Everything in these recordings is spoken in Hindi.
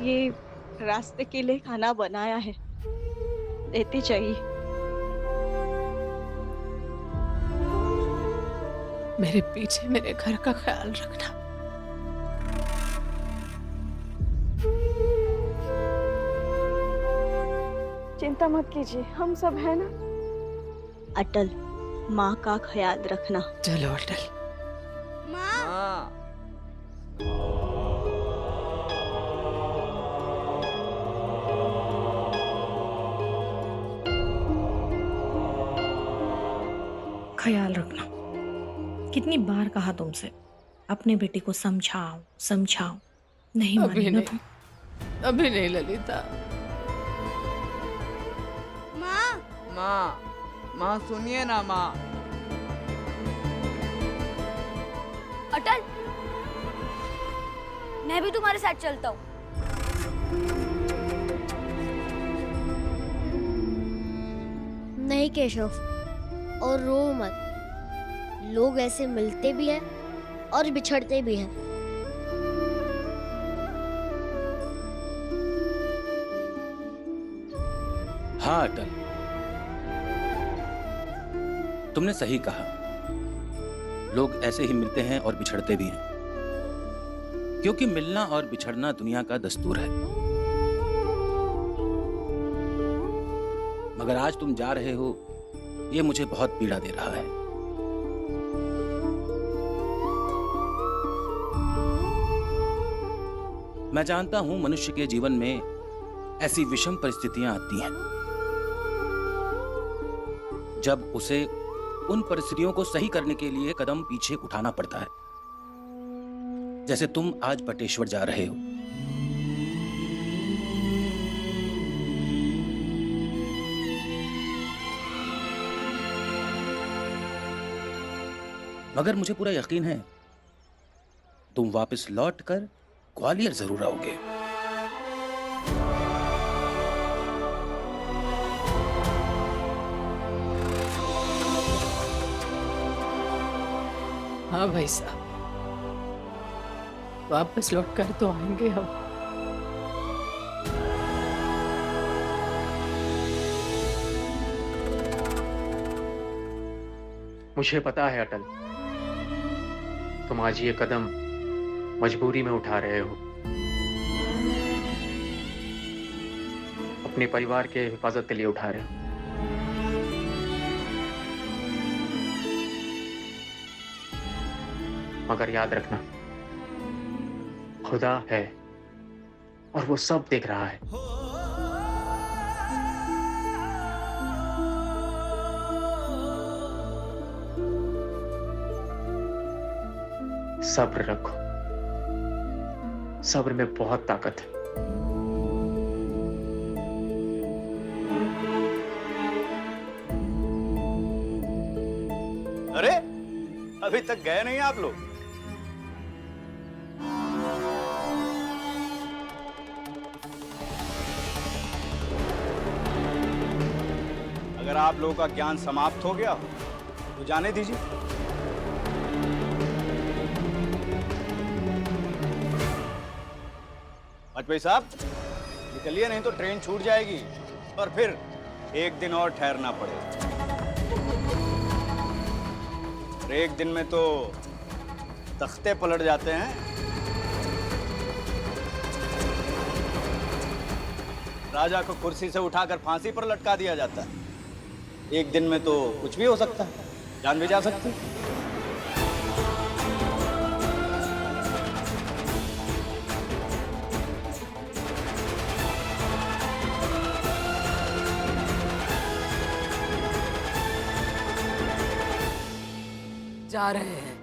ये रास्ते के लिए खाना बनाया है, देती चाहिए। मेरे पीछे मेरे घर का ख्याल रखना। चिंता मत कीजिए, हम सब है ना। अटल, माँ का ख्याल रखना। चलो अटल। माँ। ख्याल रखना। कितनी बार कहा तुमसे, अपने बेटी को समझाओ समझाओ, नहीं मानी अभी ना नहीं, तुम। अभी नहीं ललिता। माँ। माँ। माँ सुनिए ना माँ। अटल, मैं भी तुम्हारे साथ चलता हूँ। नहीं केशव, और रो मत। लोग ऐसे मिलते भी हैं और बिछड़ते भी हैं। हाँ अटल, तुमने सही कहा। लोग ऐसे ही मिलते हैं और बिछड़ते भी हैं, क्योंकि मिलना और बिछड़ना दुनिया का दस्तूर है। मगर आज तुम जा रहे हो, ये मुझे बहुत पीड़ा दे रहा है। मैं जानता हूं मनुष्य के जीवन में ऐसी विषम परिस्थितियां आती हैं जब उसे उन परिस्थितियों को सही करने के लिए कदम पीछे उठाना पड़ता है। जैसे तुम आज बटेश्वर जा रहे हो। मगर मुझे पूरा यकीन है तुम वापस लौटकर ग्वालियर जरूर आओगे। हाँ भाई साहब, वापस लौट कर तो आएंगे हम। मुझे पता है अटल, तुम आज ये कदम मजबूरी में उठा रहे हो। अपने परिवार के हिफाजत के लिए उठा रहे हो। मगर याद रखना, खुदा है और वो सब देख रहा है। सब्र रखो, सब्र में बहुत ताकत है। अरे अभी तक गए नहीं आप लोग? अगर आप लोगों का ज्ञान समाप्त हो गया हो तो जाने दीजिए। वाजपेयी साहब निकलिए, नहीं तो ट्रेन छूट जाएगी और फिर एक दिन और ठहरना पड़ेगा। और एक दिन में तो तख्ते पलट जाते हैं। राजा को कुर्सी से उठाकर फांसी पर लटका दिया जाता है। एक दिन में तो कुछ भी हो सकता है, जान भी जा सकती है। जा रहे हैं।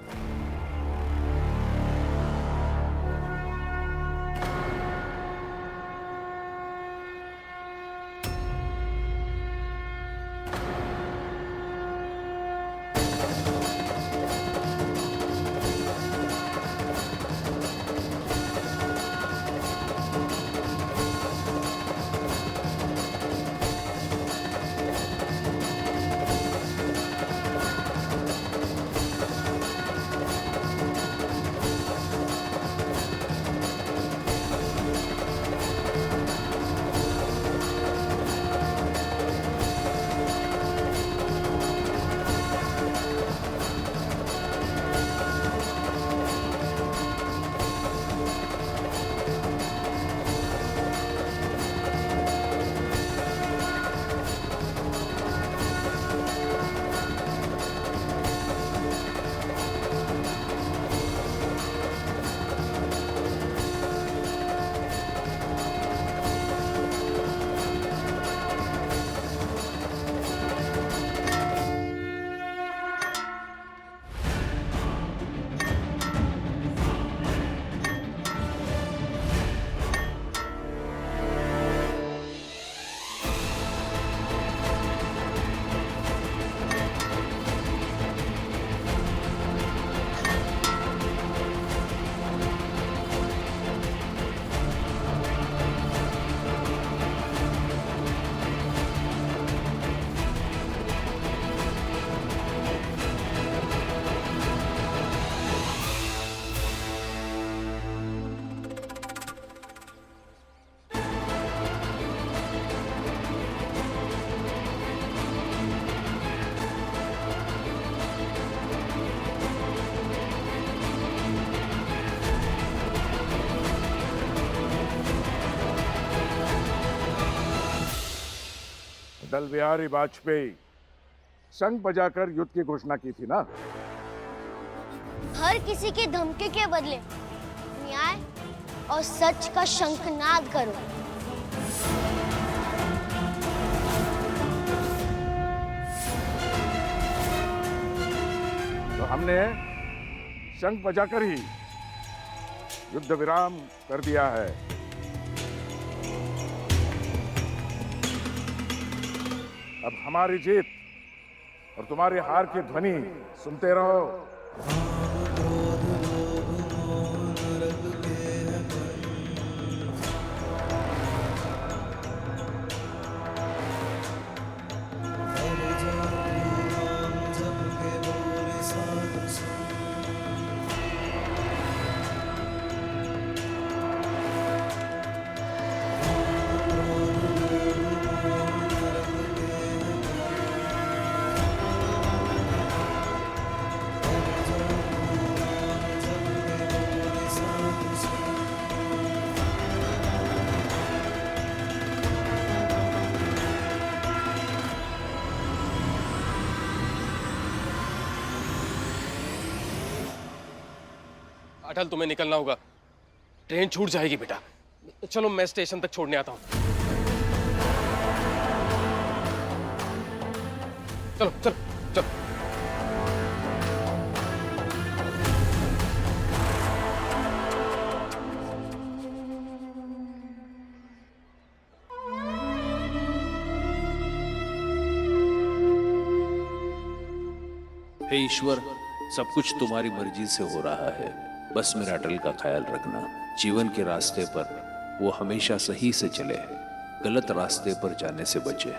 अटल बिहारी वाजपेयी शंख बजाकर युद्ध की घोषणा की थी ना। हर किसी के धमकी के बदले न्याय और सच का शंखनाद करो। तो हमने शंख बजाकर ही युद्ध विराम कर दिया है। अब हमारी जीत और तुम्हारी हार की ध्वनि सुनते रहो। अटल, तुम्हें निकलना होगा, ट्रेन छूट जाएगी बेटा। चलो मैं स्टेशन तक छोड़ने आता हूं। चलो चलो चलो। हे ईश्वर, सब कुछ तुम्हारी मर्जी से हो रहा है, बस मेरा अटल का ख्याल रखना। जीवन के रास्ते पर वो हमेशा सही से चले, गलत रास्ते पर जाने से बचे।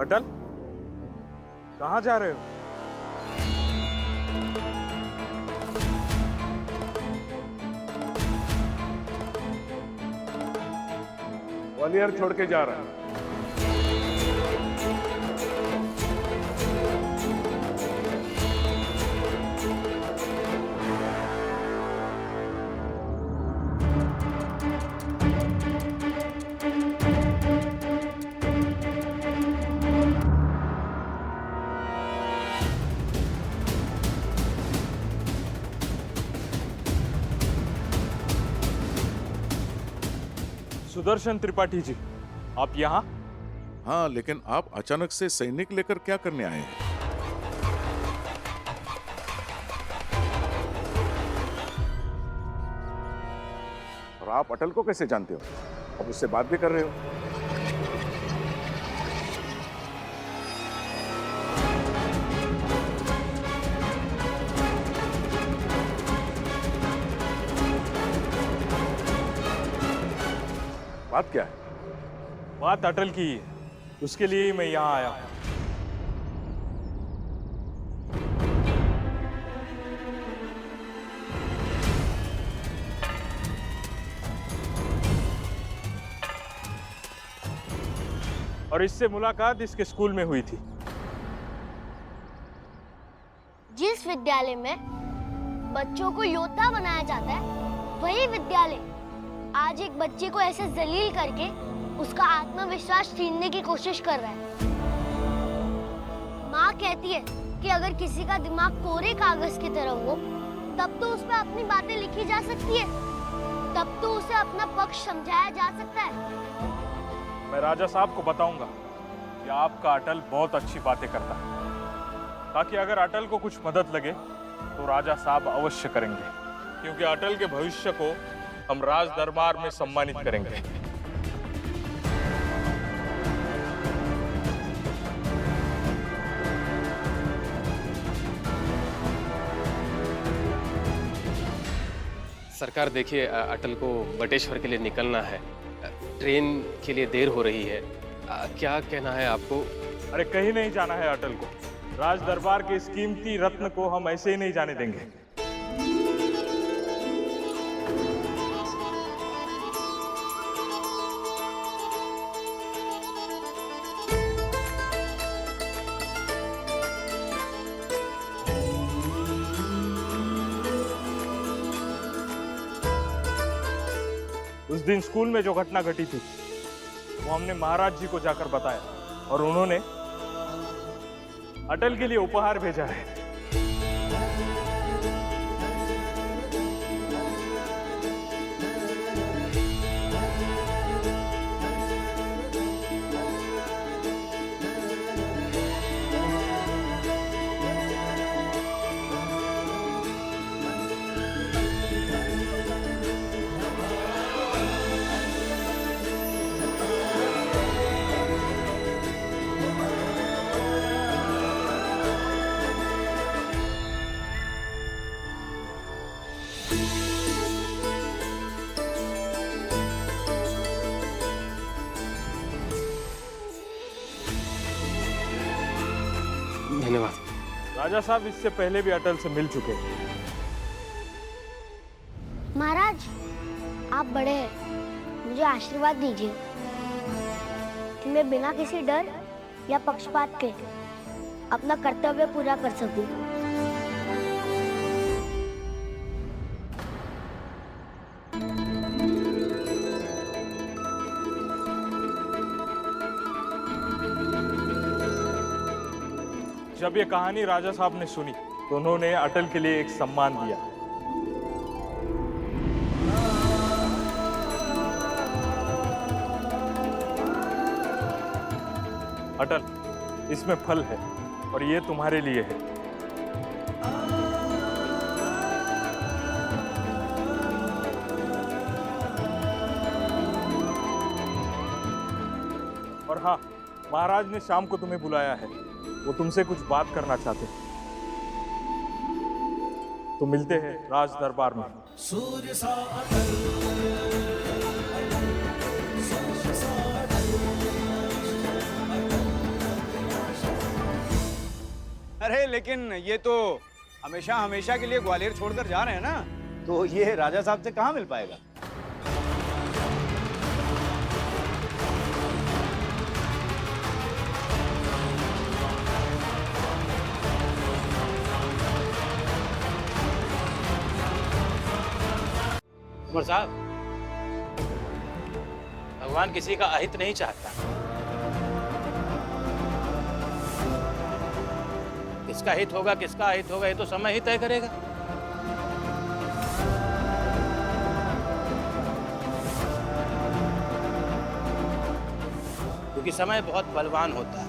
अटल, कहाँ जा रहे हो? ग्वालियर छोड़ के जा रहा है। सुदर्शन त्रिपाठी जी, आप यहाँ? हाँ, लेकिन आप अचानक से सैनिक लेकर क्या करने आए हैं? और आप अटल को कैसे जानते हो? अब उससे बात भी कर रहे हो? बात क्या है? बात अटल की है, उसके लिए ही मैं यहाँ आया हूँ। और इससे मुलाकात इसके स्कूल में हुई थी। जिस विद्यालय में बच्चों को योद्धा बनाया जाता है, वही विद्यालय आज एक बच्चे को ऐसे जलील करके उसका आत्मविश्वास छीनने की कोशिश कर रहा है। माँ कहती है कि अगर किसी का दिमाग कोरे कागज की तरह हो, तब तो उस पर अपनी बातें लिखी जा सकती है। तब तो उसे अपना पक्ष समझाया जा सकता है। मैं राजा साहब को बताऊंगा कि आपका अटल बहुत अच्छी बातें करता है, ताकि अगर अटल को कुछ मदद लगे तो राजा साहब अवश्य करेंगे, क्योंकि अटल के भविष्य को हम राज दरबार में सम्मानित करेंगे। सरकार देखिए, अटल को बटेश्वर के लिए निकलना है, ट्रेन के लिए देर हो रही है। क्या कहना है आपको? अरे कहीं नहीं जाना है अटल को। राज दरबार के इस कीमती रत्न को हम ऐसे ही नहीं जाने देंगे। उस दिन स्कूल में जो घटना घटी थी वो हमने महाराज जी को जाकर बताया और उन्होंने अटल के लिए उपहार भेजा है। धन्यवाद। राजा साहब इससे पहले भी अटल से मिल चुके हैं। महाराज, आप बड़े हैं, मुझे आशीर्वाद दीजिए कि मैं बिना किसी डर या पक्षपात के अपना कर्तव्य पूरा कर सकूं। जब ये कहानी राजा साहब ने सुनी तो उन्होंने अटल के लिए एक सम्मान दिया। अटल, इसमें फल है और ये तुम्हारे लिए है। और हाँ, महाराज ने शाम को तुम्हें बुलाया है, वो तुमसे कुछ बात करना चाहते हैं। तो मिलते हैं राज दरबार में। अरे लेकिन ये तो हमेशा हमेशा के लिए ग्वालियर छोड़कर जा रहे हैं ना, तो ये राजा साहब से कहाँ मिल पाएगा? उमर साहब, भगवान किसी का अहित नहीं चाहता। किसका हित होगा किसका अहित होगा ये तो समय ही तय करेगा। क्योंकि समय बहुत बलवान होता है।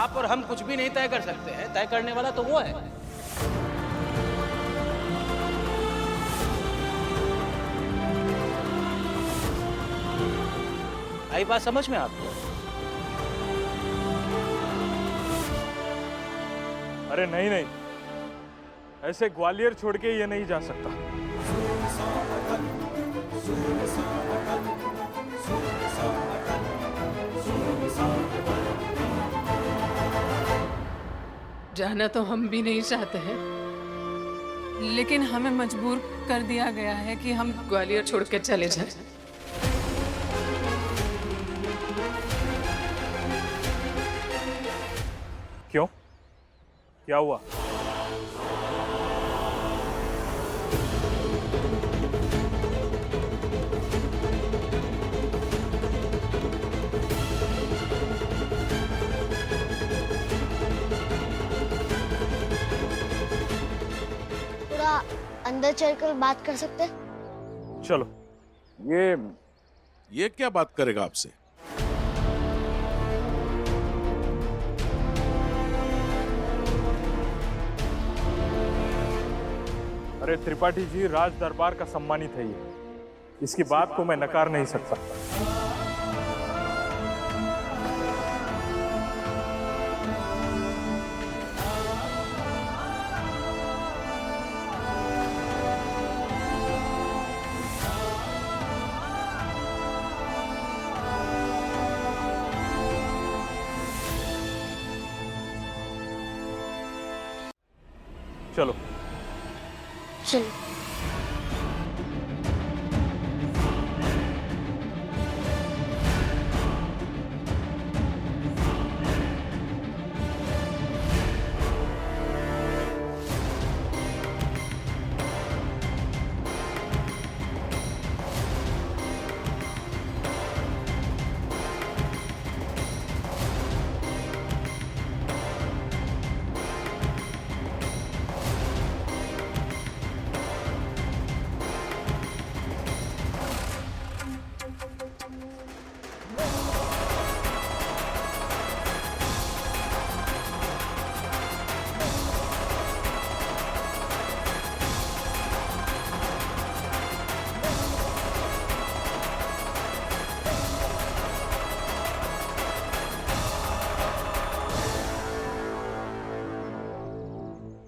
आप और हम कुछ भी नहीं तय कर सकते हैं, तय करने वाला तो वो है। आई बात समझ में आपको? अरे नहीं नहीं, ऐसे ग्वालियर छोड़ के ये नहीं जा सकता। जाना तो हम भी नहीं चाहते हैं, लेकिन हमें मजबूर कर दिया गया है कि हम ग्वालियर छोड़ के चले जाएं। क्यों? क्या हुआ? थोड़ा अंदर चलकर बात कर सकते हैं? चलो। ये क्या बात करेगा आपसे? अरे त्रिपाठी जी, राज दरबार का सम्मानित है ये, इसकी बात को मैं नकार नहीं सकता। चलो चलो।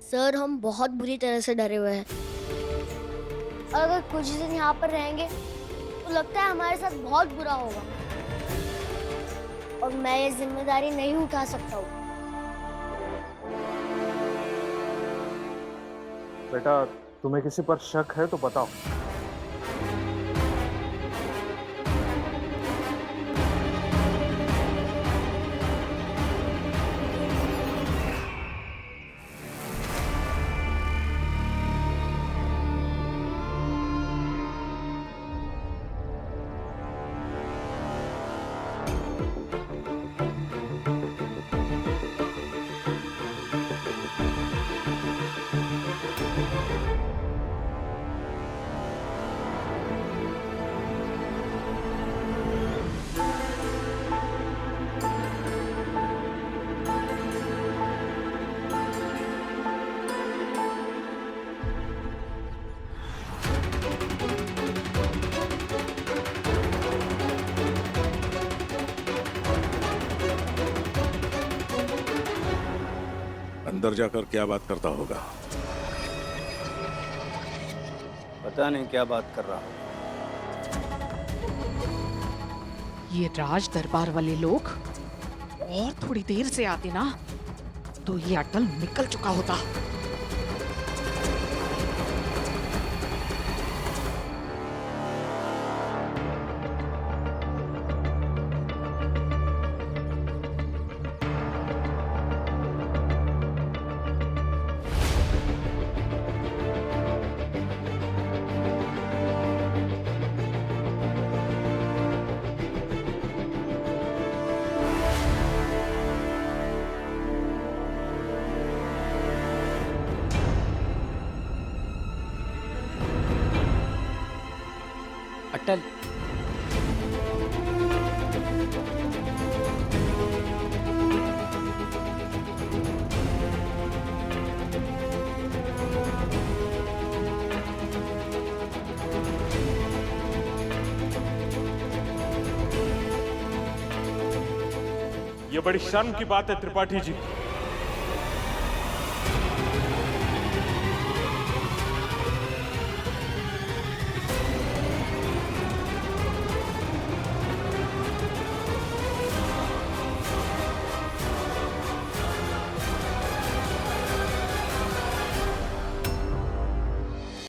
सर, हम बहुत बुरी तरह से डरे हुए हैं। अगर कुछ दिन यहाँ पर रहेंगे तो लगता है हमारे साथ बहुत बुरा होगा, और मैं ये जिम्मेदारी नहीं उठा सकता हूँ। बेटा, तुम्हें किसी पर शक है तो बताओ। अंदर जाकर क्या बात करता होगा? पता नहीं क्या बात कर रहा। ये राज दरबार वाले लोग और थोड़ी देर से आते ना तो ये अटल निकल चुका होता। अटल, ये बड़ी शर्म की बात है त्रिपाठी जी।